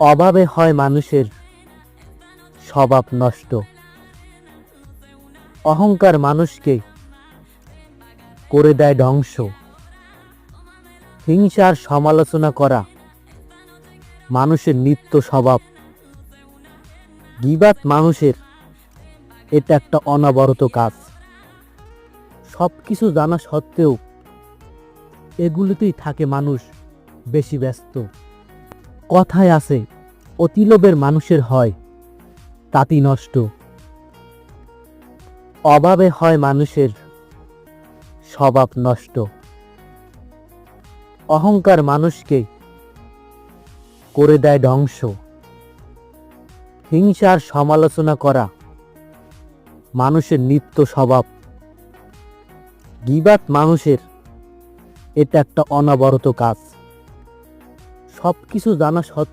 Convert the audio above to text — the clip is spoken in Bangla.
অভাবে হয় মানুষের স্বভাব নষ্ট। অহংকার মানুষকে করে দেয় ধ্বংস। হিংসার সমালোচনা করা মানুষের নিত্য স্বভাব। গীবাত মানুষের এটা একটা অনবরত কাজ। সবকিছু জানা সত্ত্বেও এগুলোতেই থাকে মানুষ বেশি ব্যস্ত। কথায় আছে, অতি লোভের মানুষের হয় তাঁতি নষ্ট। অভাবে হয় মানুষের স্বভাব নষ্ট। অহংকার মানুষকে করে দেয় ধ্বংস। হিংসার সমালোচনা করা মানুষের নিত্য স্বভাব। গীবাত মানুষের এটা একটা অনবরত কাজ। সবকিছু জানা সত্ত্বেও